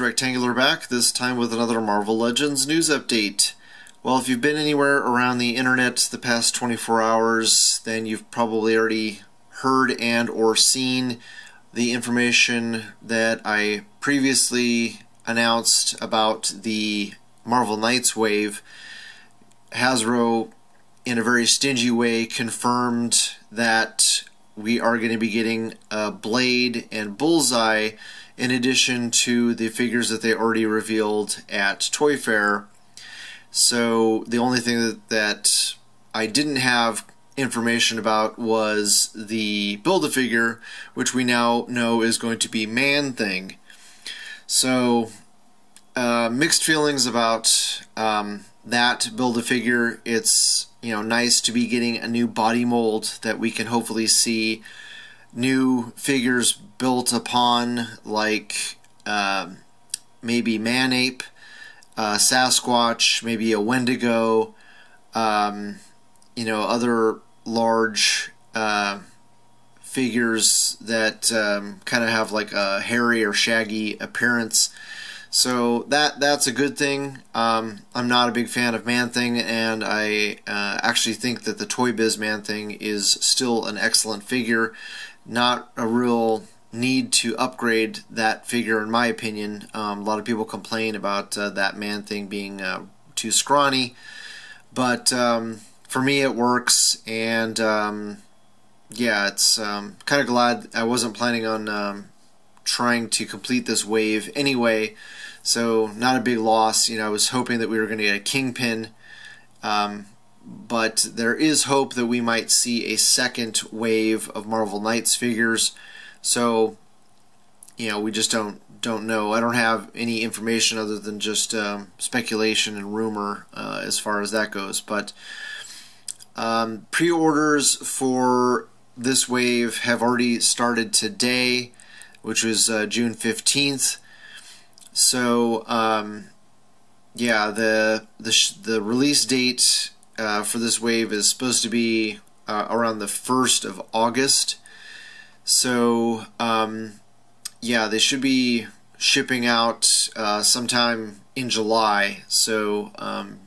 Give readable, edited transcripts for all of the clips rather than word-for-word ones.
Rectangular back, this time with another Marvel Legends news update. Well, if you've been anywhere around the internet the past 24 hours, then you've probably already heard and or seen the information that I previously announced about the Marvel Knights wave. Hasbro, in a very stingy way, confirmed that we are going to be getting Blade and Bullseye in addition to the figures that they already revealed at Toy Fair. So the only thing that I didn't have information about was the Build-A-Figure, which we now know is going to be Man-Thing. So mixed feelings about that Build-A-Figure. It's nice to be getting a new body mold that we can hopefully see new figures built upon, like maybe Man-Ape, Sasquatch, maybe a Wendigo, other large figures that kind of have like a hairy or shaggy appearance. So that's a good thing. I'm not a big fan of Man-Thing, and I actually think that the Toy Biz Man-Thing is still an excellent figure. Not a real need to upgrade that figure, in my opinion. A lot of people complain about that Man-Thing being too scrawny, but for me it works, and yeah, it's kind of glad I wasn't planning on trying to complete this wave anyway, so not a big loss. I was hoping that we were going to get a Kingpin, but there is hope that we might see a second wave of Marvel Knights figures. So we just don't know. I don't have any information other than just speculation and rumor as far as that goes. But pre-orders for this wave have already started today, which was June 15th. So yeah, the release date for this wave is supposed to be around the 1st of August. So yeah, they should be shipping out sometime in July. So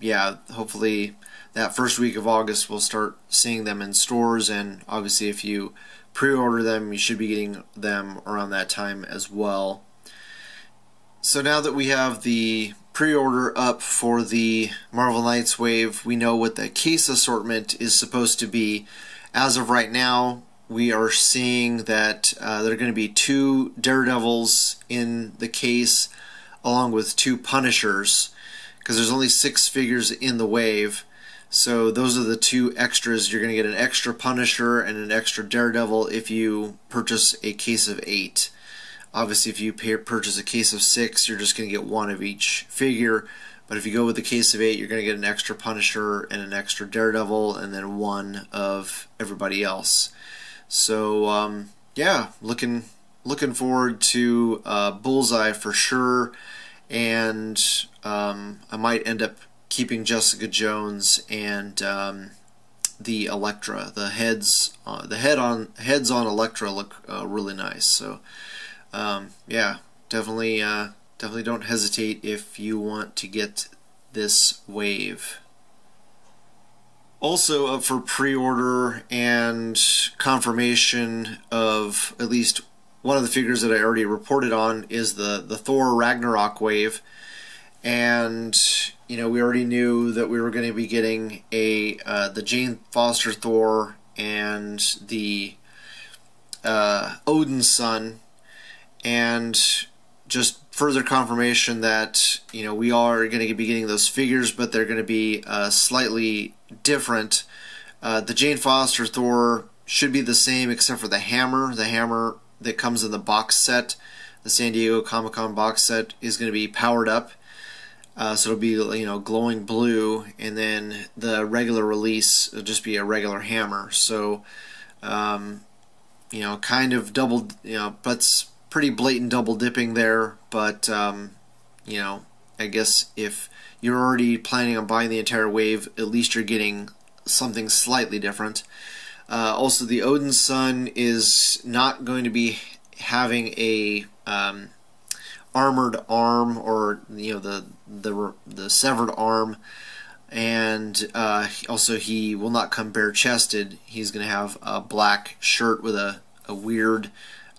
yeah, hopefully that first week of August we'll start seeing them in stores, and obviously if you pre-order them, you should be getting them around that time as well. So now that we have the pre-order up for the Marvel Knights wave, we know what the case assortment is supposed to be. As of right now, we are seeing that there are going to be 2 Daredevils in the case, along with 2 Punishers, because there's only 6 figures in the wave. So those are the 2 extras. You're going to get an extra Punisher and an extra Daredevil if you purchase a case of 8. Obviously, if you purchase a case of 6, you're just going to get 1 of each figure. But if you go with the case of 8, you're going to get an extra Punisher and an extra Daredevil, and then 1 of everybody else. So yeah, looking forward to Bullseye for sure, and I might end up keeping Jessica Jones and the Elektra. The heads on Elektra look really nice. So yeah, definitely don't hesitate if you want to get this wave. Also up for pre-order and confirmation of at least one of the figures that I already reported on is the Thor Ragnarok wave. And we already knew that we were going to be getting the Jane Foster Thor and the Odin's son, and just further confirmation that we are going to be getting those figures, but they're going to be slightly different. The Jane Foster Thor should be the same except for the hammer. The hammer that comes in the box set, the San Diego Comic-Con box set, is going to be powered up. So it'll be glowing blue, and then the regular release will just be a regular hammer. So kind of double, that's pretty blatant double dipping there, but I guess if you're already planning on buying the entire wave, at least you're getting something slightly different. Also, the Odin's son is not going to be having a armored arm, or the severed arm, and also he will not come bare-chested. He's going to have a black shirt with a weird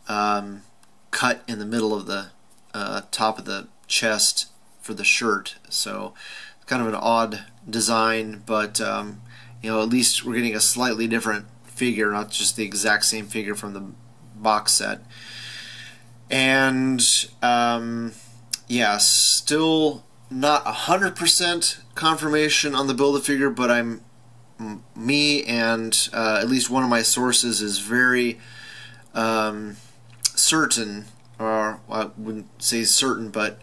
cut in the middle of the top of the chest for the shirt. So kind of an odd design, but at least we're getting a slightly different figure, not just the exact same figure from the box set. And yeah, still not 100% confirmation on the Build-A-Figure, but me and at least one of my sources is very certain, or I wouldn't say certain, but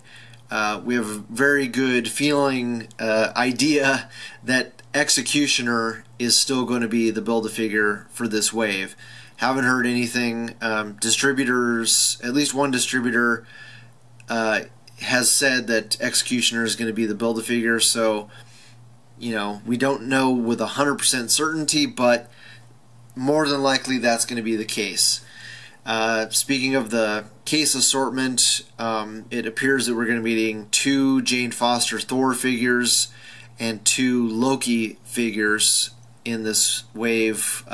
we have a very good feeling, idea that Executioner is still going to be the Build-A-Figure for this wave. Haven't heard anything. Distributors, at least one distributor, has said that Executioner is going to be the Build-A-Figure, so we don't know with 100% certainty, but more than likely that's going to be the case. Speaking of the case assortment, it appears that we're going to be getting 2 Jane Foster Thor figures and 2 Loki figures in this wave,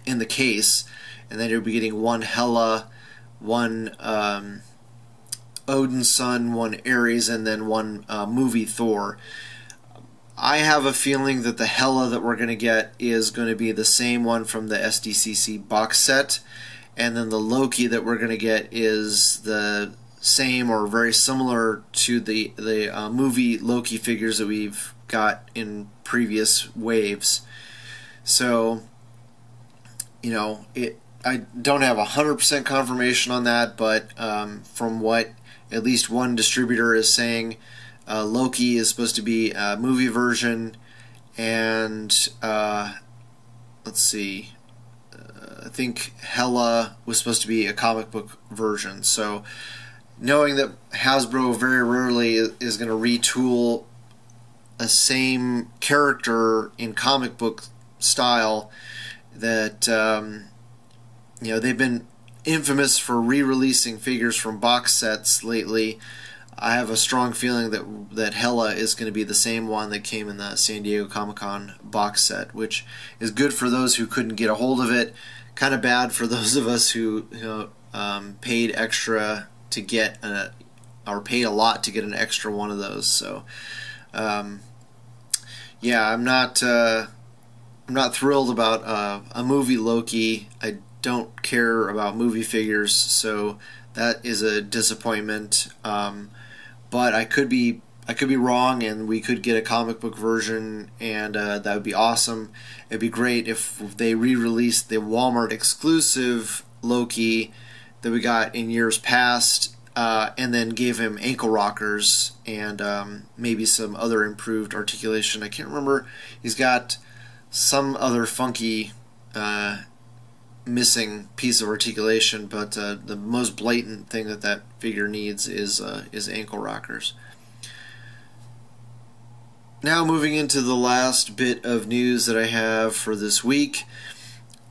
in the case, and then you'll be getting 1 Hela, 1 Odin's son, 1 Ares, and then 1 movie Thor. I have a feeling that the Hela that we're going to get is going to be the same one from the SDCC box set, and then the Loki that we're going to get is the same or very similar to the movie Loki figures that we've got in previous waves. So, I don't have 100% confirmation on that, but from what at least one distributor is saying, Loki is supposed to be a movie version, and let's see, I think Hela was supposed to be a comic book version. So knowing that Hasbro very rarely is going to retool a same character in comic book style, that they've been infamous for re-releasing figures from box sets lately. I have a strong feeling that Hela is going to be the same one that came in the San Diego Comic-Con box set, which is good for those who couldn't get a hold of it, kind of bad for those of us who paid extra to get or paid a lot to get an extra one of those. So yeah, I'm not thrilled about a movie Loki. I don't care about movie figures, so that is a disappointment. But I could be wrong, and we could get a comic book version, and that would be awesome. It'd be great if they re-released the Walmart exclusive Loki that we got in years past, and then gave him ankle rockers and maybe some other improved articulation. I can't remember. He's got some other funky missing piece of articulation, but the most blatant thing that figure needs is ankle rockers. Now moving into the last bit of news that I have for this week,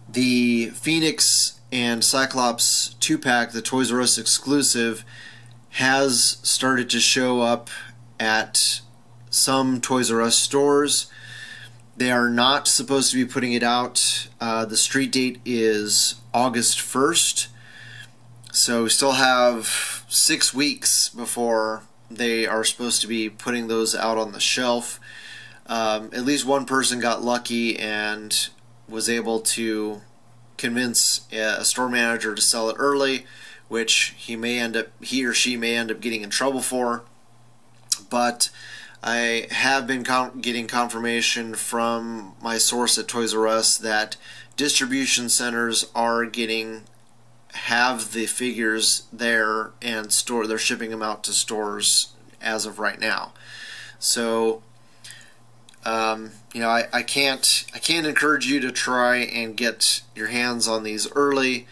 the Phoenix and Cyclops 2-pack, the Toys R Us exclusive, has started to show up at some Toys R Us stores. They are not supposed to be putting it out. The street date is August 1st, so we still have 6 weeks before they are supposed to be putting those out on the shelf. At least one person got lucky and was able to convince a store manager to sell it early, which he or she may end up getting in trouble for. But I have been getting confirmation from my source at Toys R Us that distribution centers are have the figures there, and they're shipping them out to stores as of right now. So I can't encourage you to try and get your hands on these early,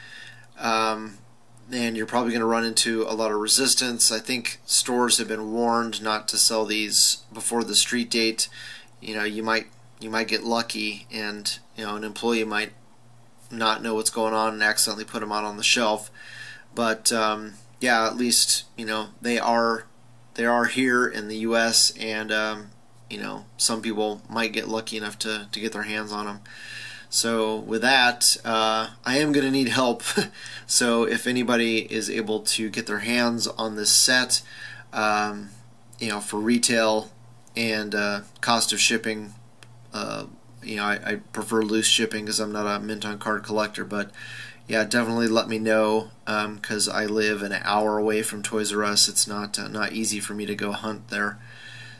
and you're probably going to run into a lot of resistance. I think stores have been warned not to sell these before the street date. You might get lucky, and an employee might not know what's going on and accidentally put them out on the shelf. But yeah, at least they are here in the U.S. and some people might get lucky enough to get their hands on them. So with that, I am going to need help. So if anybody is able to get their hands on this set, for retail and cost of shipping, I prefer loose shipping because I'm not a mint on card collector. But yeah, definitely let me know because I live an hour away from Toys R Us. It's not easy for me to go hunt there.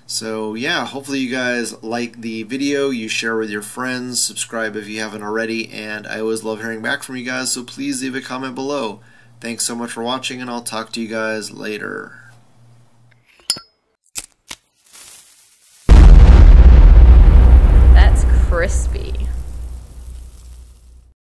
So yeah, hopefully you guys like the video, you share with your friends, subscribe if you haven't already, and I always love hearing back from you guys, so please leave a comment below. Thanks so much for watching, and I'll talk to you guys later.